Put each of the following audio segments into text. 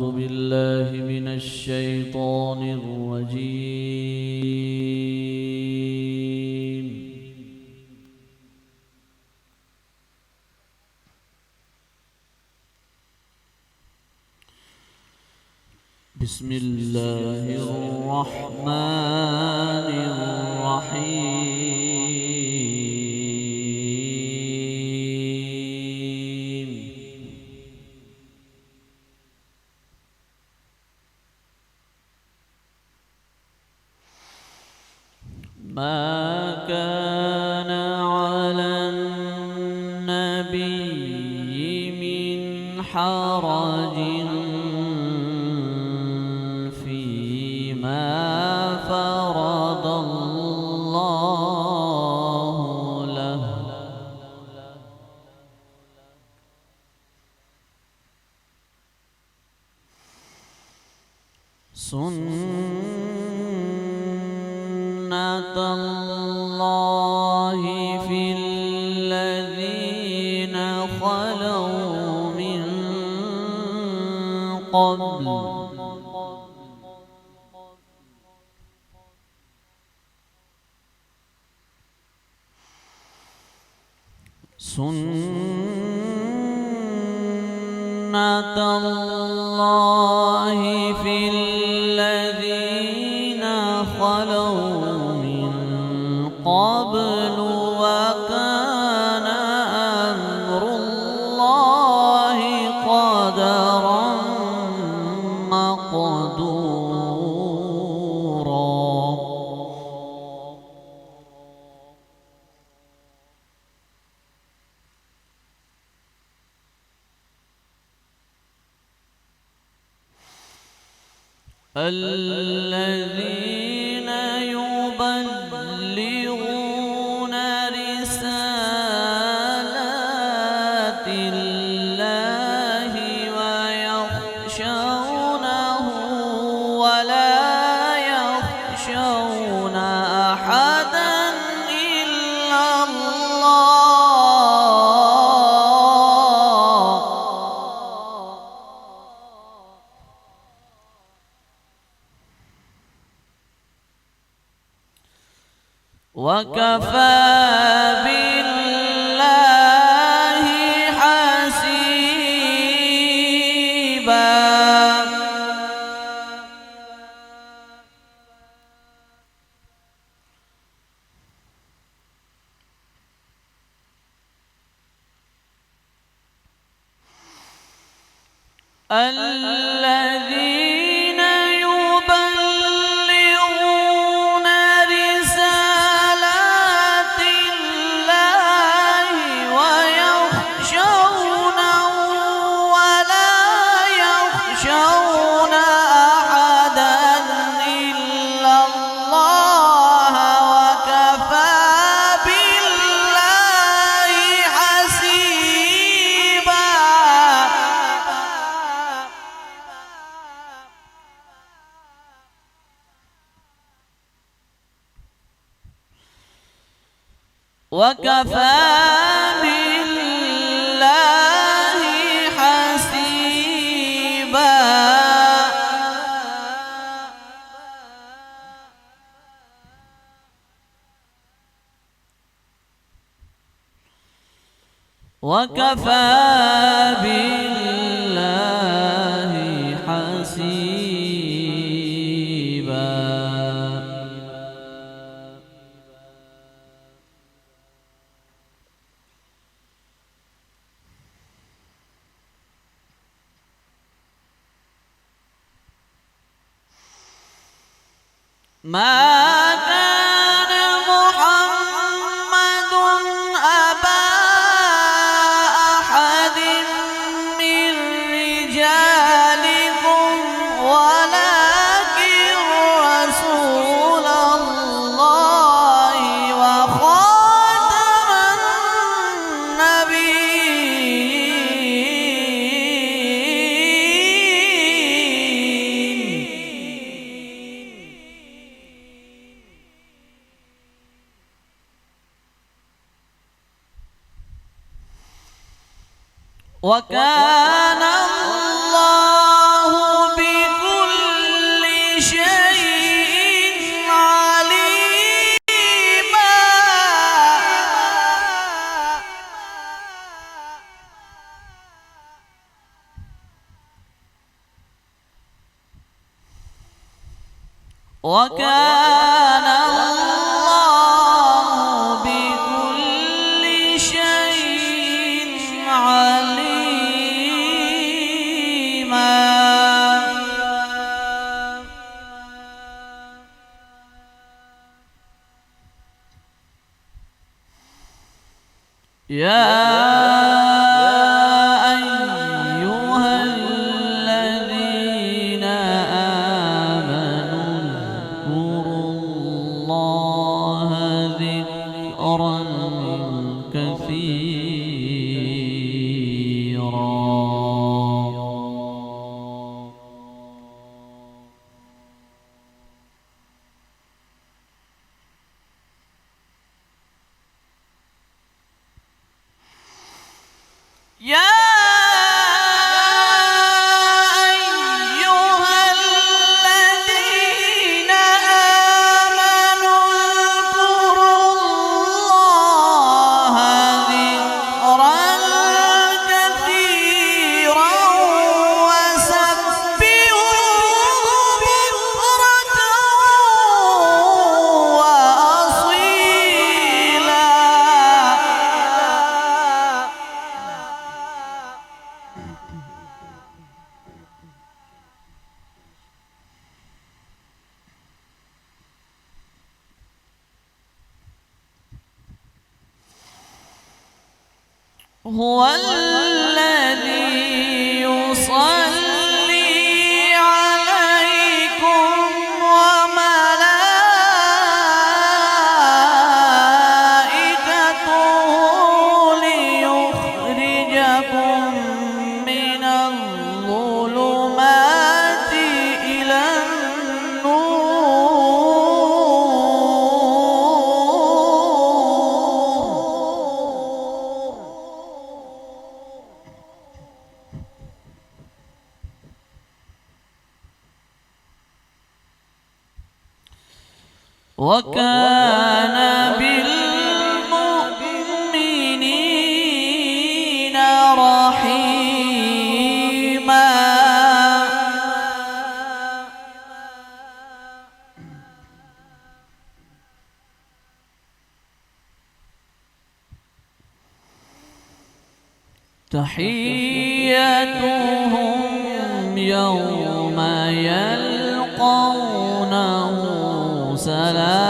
أعوذ بالله من الشيطان الرجيم. بسم الله الرحمن الرحيم. ما كان على النبي من حرج فيما فرض الله له، سنة الله في الذين خلوا من قبل، سنة الله في الذين خلوا من قبل، وكان أمر الله قدرا مقدورا. الذين يبلغون رسالات الله ويخشونه ولا يخشون أحدا إلا الله. وكفى بالله حسيبا. الذين يبلغون رسالات الله ويخشونه ولا يخشون أحدا إلا الله، وكفى بالله حسيبا. وكفى بالله حسيبا. وكفى بالله حسيبا. ما كان محمد أبا أحد من رجالكم ولكن رسول الله وخاتم النبيين. وكان الله وكان الله بكل شيء عليما. يا هو الذي يصلي عليكم وملائكته ليخرجكم من الظلمات إلى وكان بالمؤمنين رحيما. تحيتهم يوم يلقونه سلام.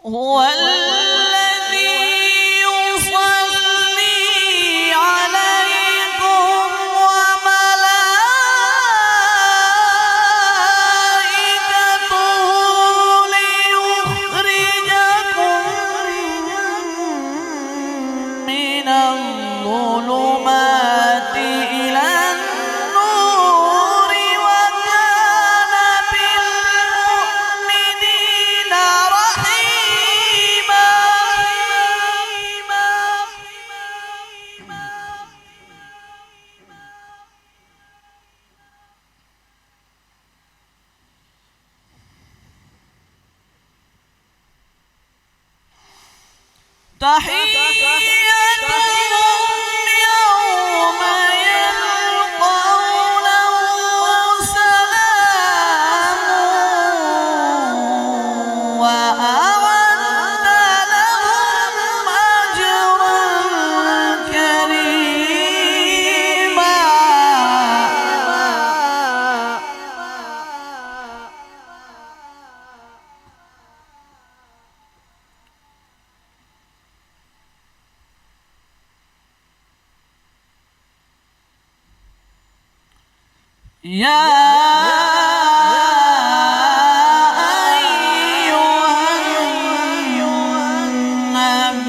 هو تحيتهم يوم يلقونه سلام وأعد لهم أجرا كريما. يا أيها النبي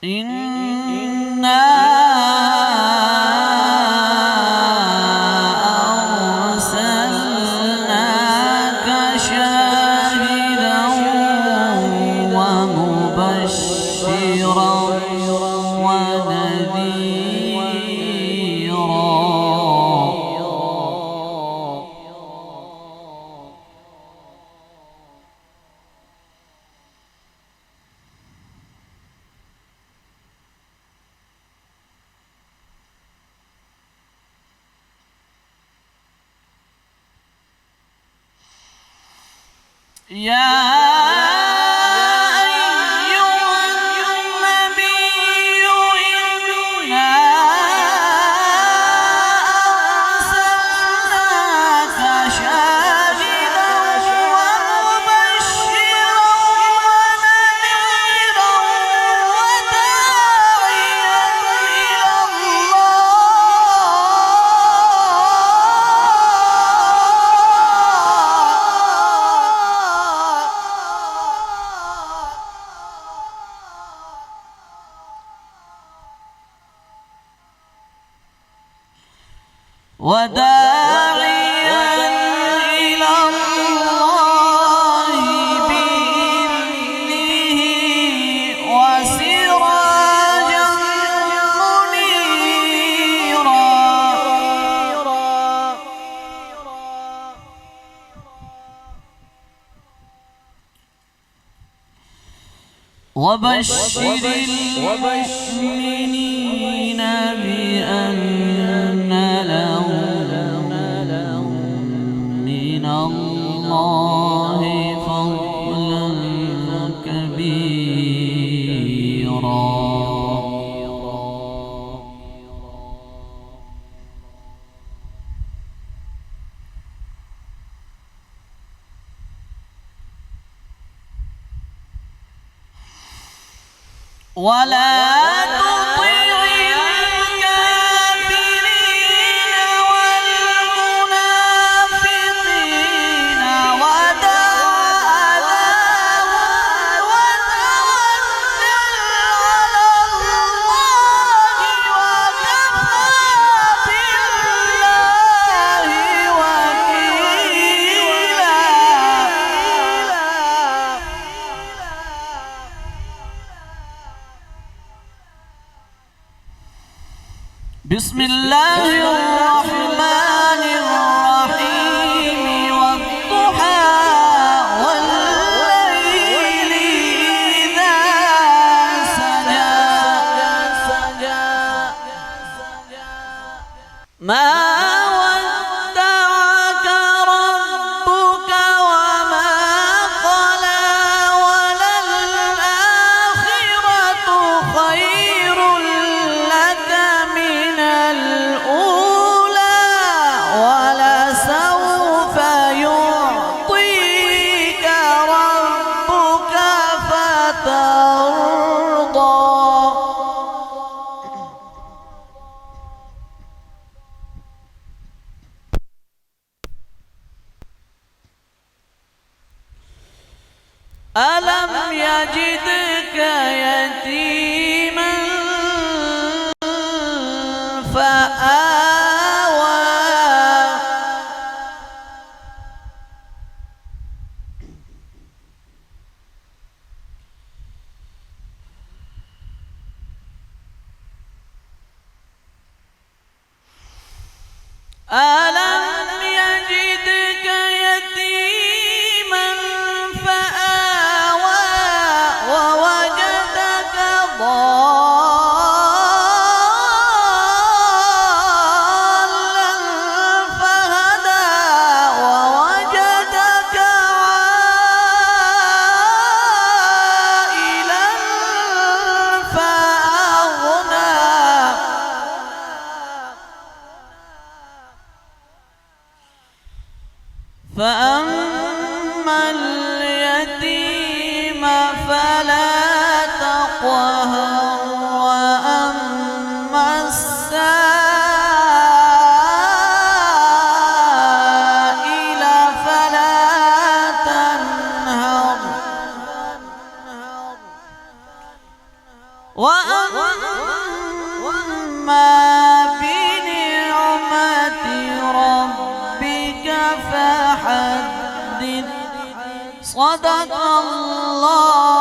إنا ونذيرا. يا وداعيا إلى الله بإذنه وسراجا منيرا. وبشر المؤمنين بأن لهم من الله فضلا كبيرا. ولا تطع الكافرين والمنافقين ودع أذاهم وتوكل على الله وكفى بالله وكيلا. بسم الله الرحمن الرحيم والضحى والليل إذا سجى ما ودعك ربك وما قلى وللآخرة خير لك من الأولى ولسوف يعطيك ربك فترضى. ألم يجدك يتيما فآوى ألم يجدك يتيما فآوى ووجدك ضالا فهدى ووجدك عائلا فأغنى. فأما اليتيم فلا تقهر وأما السائل فلا تنهر وأما بنعمة ربك فحدث. صدق الله